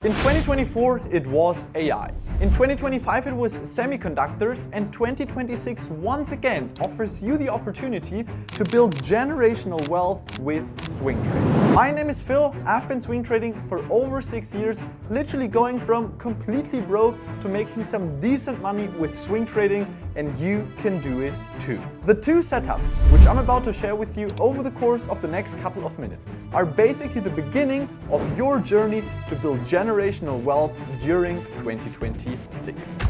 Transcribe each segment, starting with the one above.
In 2024, it was AI. In 2025, it was semiconductors, and 2026 once again offers you the opportunity to build generational wealth with swing trading. My name is Phil. I've been swing trading for over 6 years, literally going from completely broke to making some decent money with swing trading, and you can do it too. The two setups, which I'm about to share with you over the course of the next couple of minutes, are basically the beginning of your journey to build generational wealth during 2026.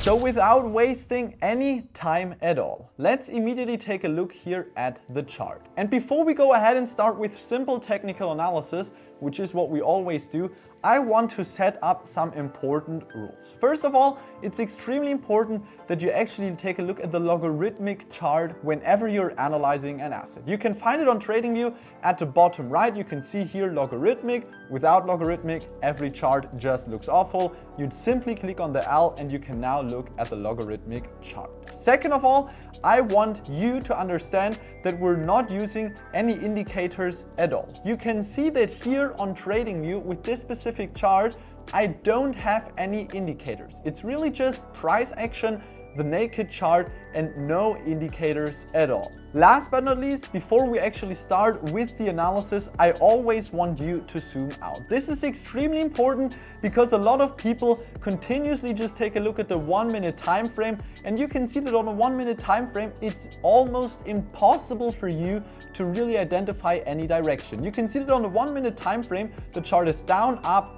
So without wasting any time at all, let's immediately take a look here at the chart. And before we go ahead and start with simple technical analysis, which is what we always do, I want to set up some important rules. First of all, it's extremely important that you actually take a look at the logarithmic chart whenever you're analyzing an asset. You can find it on TradingView at the bottom right. You can see here logarithmic. Without logarithmic, every chart just looks awful. You'd simply click on the L and you can now look at the logarithmic chart. Second of all, I want you to understand that we're not using any indicators at all. You can see that here on TradingView with this specific chart, I don't have any indicators. It's really just price action, the naked chart, and no indicators at all. Last but not least, before we actually start with the analysis, I always want you to zoom out. This is extremely important because a lot of people continuously just take a look at the 1 minute time frame, and you can see that on a 1 minute time frame, it's almost impossible for you to really identify any direction. You can see that on the 1 minute time frame, the chart is down, up,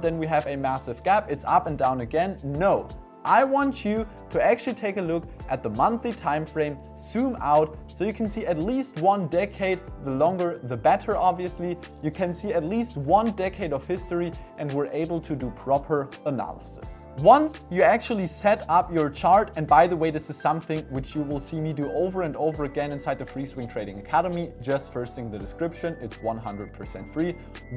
then we have a massive gap, it's up and down again. No. I want you to actually take a look at the monthly time frame, zoom out, so you can see at least 1 decade. The longer the better, obviously. You can see at least 1 decade of history, and we're able to do proper analysis. Once you actually set up your chart, and by the way, this is something which you will see me do over and over again inside the free Swing Trading Academy, just first in the description, it's 100% free.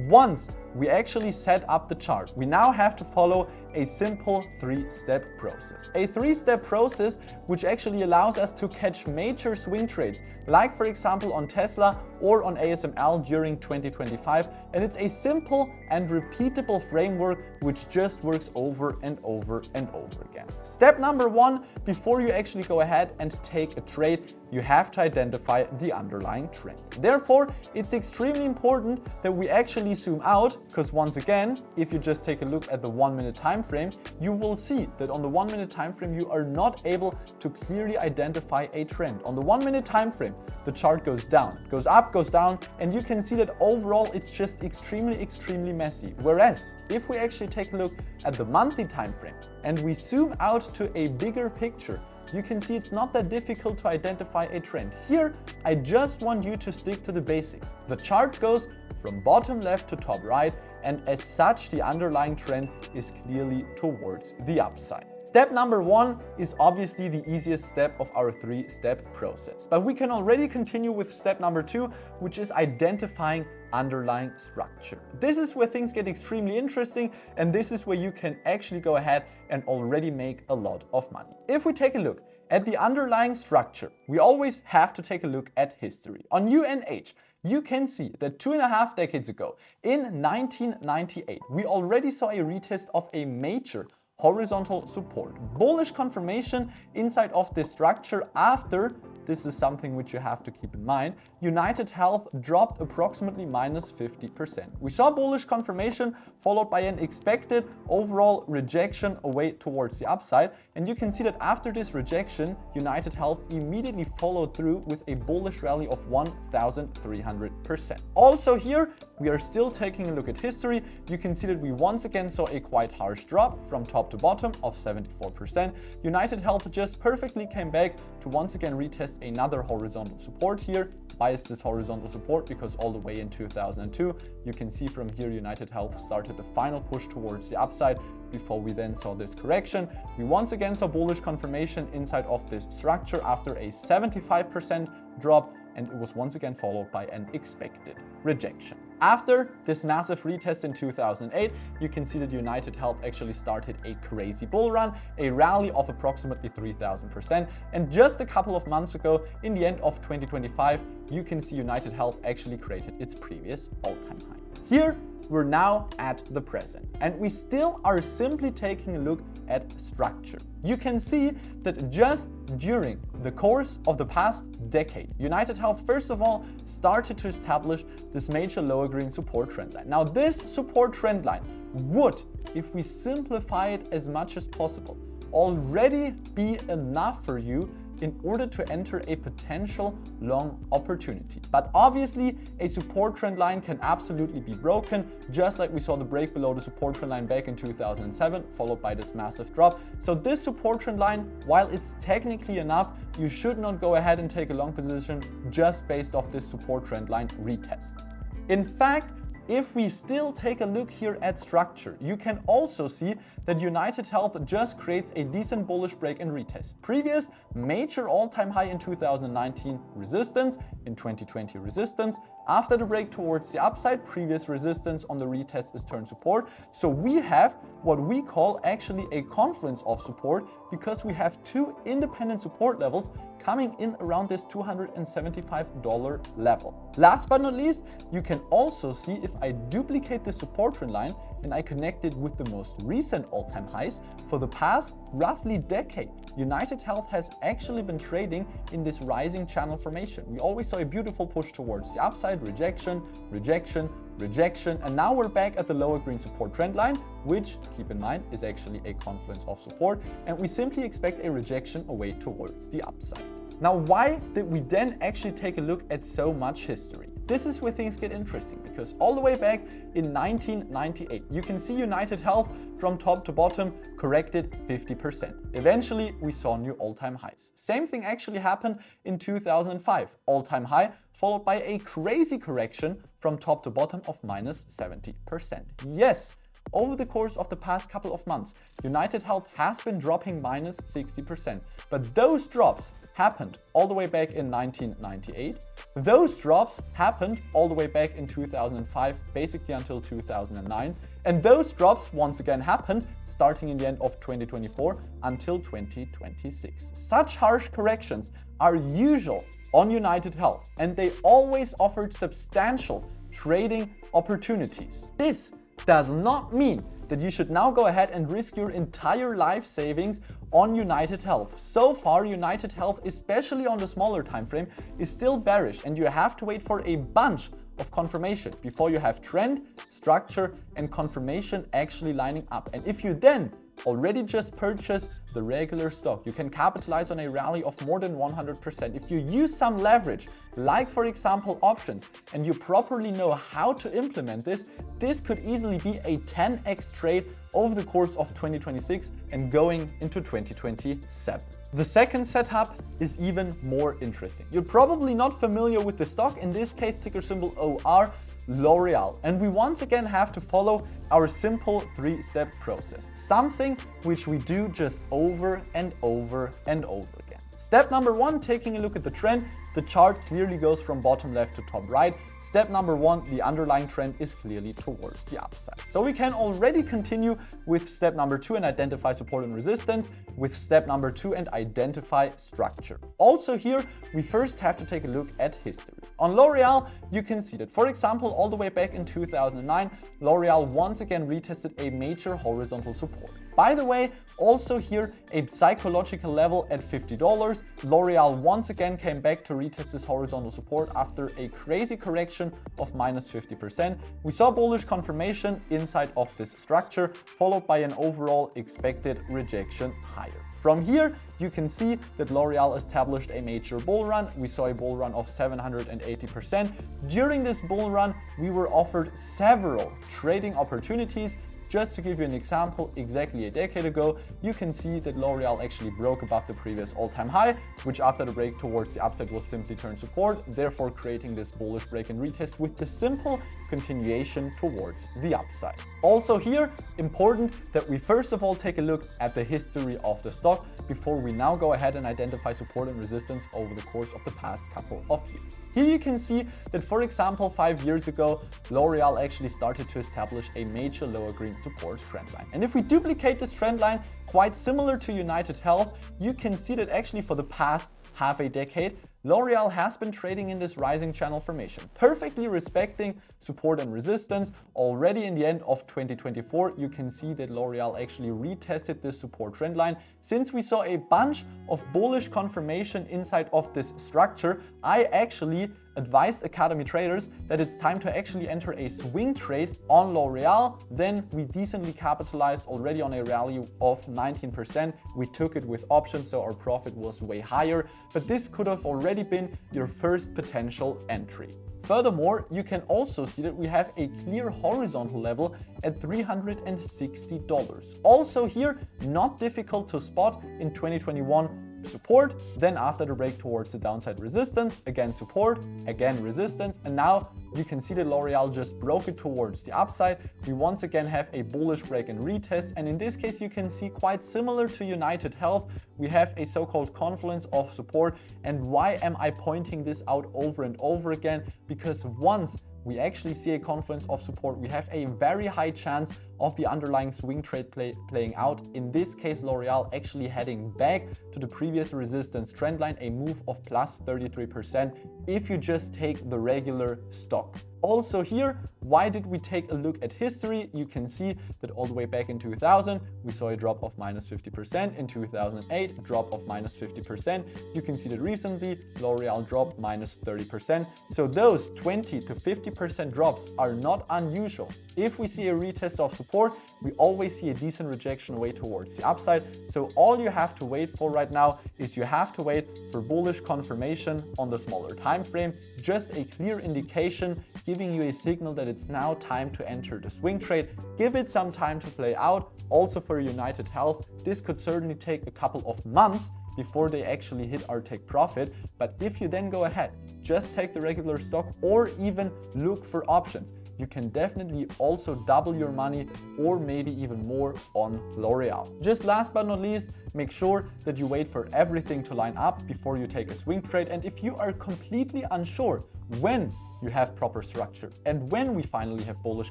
Once we actually set up the chart, we now have to follow a simple 3-step process. A 3-step process which actually allows us to catch major swing trades, like for example on Tesla or on ASML during 2025. And it's a simple and repeatable framework which just works over and over and over again. Step number 1, before you actually go ahead and take a trade, you have to identify the underlying trend. Therefore, it's extremely important that we actually zoom out, because once again, if you just take a look at the 1 minute time frame, you will see that on the 1 minute time frame, you are not able to clearly identify a trend. On the 1 minute time frame, the chart goes down, goes up, goes down, and you can see that overall it's just extremely messy. Whereas if we actually take a look at the monthly time frame and we zoom out to a bigger picture, you can see it's not that difficult to identify a trend. Here, I just want you to stick to the basics. The chart goes from bottom left to top right, and as such, the underlying trend is clearly towards the upside. Step number 1 is obviously the easiest step of our 3-step process, but we can already continue with step number 2, which is identifying underlying structure. This is where things get extremely interesting, and this is where you can actually go ahead and already make a lot of money. If we take a look at the underlying structure, we always have to take a look at history. On UNH, you can see that 2.5 decades ago, in 1998, we already saw a retest of a major horizontal support. Bullish confirmation inside of this structure after, this is something which you have to keep in mind, United Health dropped approximately minus 50%. We saw bullish confirmation followed by an expected overall rejection away towards the upside. And you can see that after this rejection, United Health immediately followed through with a bullish rally of 1,300%. Also here, we are still taking a look at history. You can see that we once again saw a quite harsh drop from top to bottom of 74%. United Health just perfectly came back to once again retest another horizontal support here. Why is this horizontal support? Because all the way in 2002, you can see from here United Health started the final push towards the upside before we then saw this correction. We once again saw bullish confirmation inside of this structure after a 75% drop, and it was once again followed by an expected rejection. After this massive retest in 2008, you can see that United Health actually started a crazy bull run, a rally of approximately 3,000%. And just a couple of months ago, in the end of 2025, you can see United Health actually created its previous all-time high. Here, we're now at the present, and we still are simply taking a look at structure. You can see that just during the course of the past decade, United Health first of all started to establish this major lower green support trend line. Now this support trend line would, if we simplify it as much as possible, already be enough for you in order to enter a potential long opportunity. But obviously a support trend line can absolutely be broken, just like we saw the break below the support trend line back in 2007, followed by this massive drop. So this support trend line, while it's technically enough, you should not go ahead and take a long position just based off this support trend line retest. In fact, if we still take a look here at structure, you can also see that United Health just creates a decent bullish break and retest. Previous major all-time high in 2019 resistance, in 2020 resistance. After the break towards the upside, previous resistance on the retest is turned support. So we have what we call actually a confluence of support, because we have two independent support levels coming in around this $275 level. Last but not least, you can also see if I duplicate the support trend line and I connect it with the most recent all-time highs for the past roughly decade, United Health has actually been trading in this rising channel formation. We always saw a beautiful push towards the upside, rejection, rejection, rejection, and now we're back at the lower green support trend line, which, keep in mind, is actually a confluence of support, and we simply expect a rejection away towards the upside. Now, why did we then actually take a look at so much history? This is where things get interesting, because all the way back in 1998, you can see United Health from top to bottom corrected 50%. Eventually, we saw new all-time highs. Same thing actually happened in 2005, all-time high, followed by a crazy correction from top to bottom of minus 70%. Yes, over the course of the past couple of months, United Health has been dropping minus 60%, but those drops happened all the way back in 1998. Those drops happened all the way back in 2005, basically until 2009. And those drops once again happened starting in the end of 2024 until 2026. Such harsh corrections are usual on United Health, and they always offered substantial trading opportunities. This does not mean that you should now go ahead and risk your entire life savings on United Health. So far, United Health, especially on the smaller time frame, is still bearish, and you have to wait for a bunch of confirmation before you have trend, structure, and confirmation actually lining up. And if you then already just purchase the regular stock, you can capitalize on a rally of more than 100%. If you use some leverage, like for example options, and you properly know how to implement this, this could easily be a 10x trade over the course of 2026 and going into 2027. The second setup is even more interesting. You're probably not familiar with the stock, in this case ticker symbol OR, L'Oreal, and we once again have to follow our simple three-step process, something which we do just over and over and over again. Step number one, taking a look at the trend. The chart clearly goes from bottom left to top right. Step number one, the underlying trend is clearly towards the upside. So we can already continue with step number two and identify support and resistance, with step number two and identify structure. Also here, we first have to take a look at history. On L'Oreal, you can see that, for example, all the way back in 2009, L'Oreal once again retested a major horizontal support. By the way, also here a psychological level at $50. L'Oreal once again came back to retest this horizontal support after a crazy correction of minus 50%. We saw bullish confirmation inside of this structure, followed by an overall expected rejection higher. From here, you can see that L'Oreal established a major bull run. We saw a bull run of 780%. During this bull run, we were offered several trading opportunities. Just to give you an example, exactly a decade ago, you can see that L'Oreal actually broke above the previous all-time high, which after the break towards the upside was simply turned support, therefore creating this bullish break and retest with the simple continuation towards the upside. Also here, important that we first of all take a look at the history of the stock before we now go ahead and identify support and resistance over the course of the past couple of years. Here you can see that, for example, 5 years ago, L'Oreal actually started to establish a major lower green support trend line. And if we duplicate this trend line, quite similar to United Health, you can see that actually for the past half a decade, L'Oreal has been trading in this rising channel formation, perfectly respecting support and resistance. Already in the end of 2024, you can see that L'Oreal actually retested this support trend line. Since we saw a bunch of bullish confirmation inside of this structure, I actually advised Academy traders that it's time to actually enter a swing trade on L'Oreal. Then we decently capitalized already on a rally of 19%. We took it with options, so our profit was way higher, but this could have already been your first potential entry. Furthermore, you can also see that we have a clear horizontal level at $360. Also here, not difficult to spot in 2021. Support, then after the break towards the downside resistance, again support, again resistance, and now you can see that L'Oreal just broke it towards the upside. We once again have a bullish break and retest, and in this case you can see quite similar to United Health, we have a so-called confluence of support. And why am I pointing this out over and over again? Because once we actually see a confluence of support, we have a very high chance of the underlying swing trade playing out. In this case, L'Oreal actually heading back to the previous resistance trend line, a move of plus 33% if you just take the regular stock. Also here, why did we take a look at history? You can see that all the way back in 2000, we saw a drop of minus 50%. In 2008, a drop of minus 50%. You can see that recently, L'Oreal dropped minus 30%. So those 20 to 50% drops are not unusual. If we see a retest of support, we always see a decent rejection away towards the upside. So all you have to wait for right now is you have to wait for bullish confirmation on the smaller time frame, just a clear indication giving you a signal that it's now time to enter the swing trade. Give it some time to play out. Also for United Health, this could certainly take a couple of months before they actually hit our take profit. But if you then go ahead, just take the regular stock or even look for options, you can definitely also double your money or maybe even more on L'Oreal. Just last but not least, make sure that you wait for everything to line up before you take a swing trade. And if you are completely unsure when you have proper structure and when we finally have bullish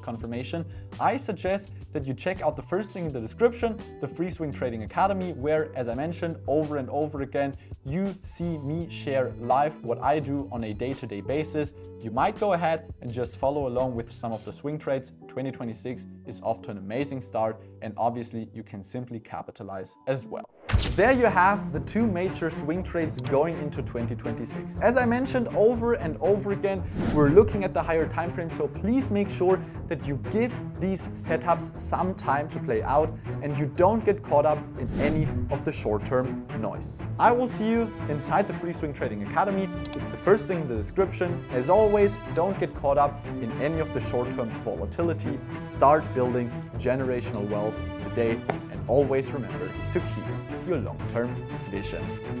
confirmation, I suggest that you check out the first thing in the description, the free Swing Trading Academy, where, as I mentioned over and over again, you see me share live what I do on a day-to-day basis. You might go ahead and just follow along with some of the swing trades. 2026 is off to an amazing start, and obviously you can simply capitalize as well. There you have the two major swing trades going into 2026. As I mentioned over and over again, we're looking at the higher time frame, so please make sure that you give these setups some time to play out and you don't get caught up in any of the short-term noise. I will see you inside the free Swing Trading Academy. It's the first thing in the description. As always, don't get caught up in any of the short-term volatility. Start building generational wealth today, and always remember to keep your long-term vision.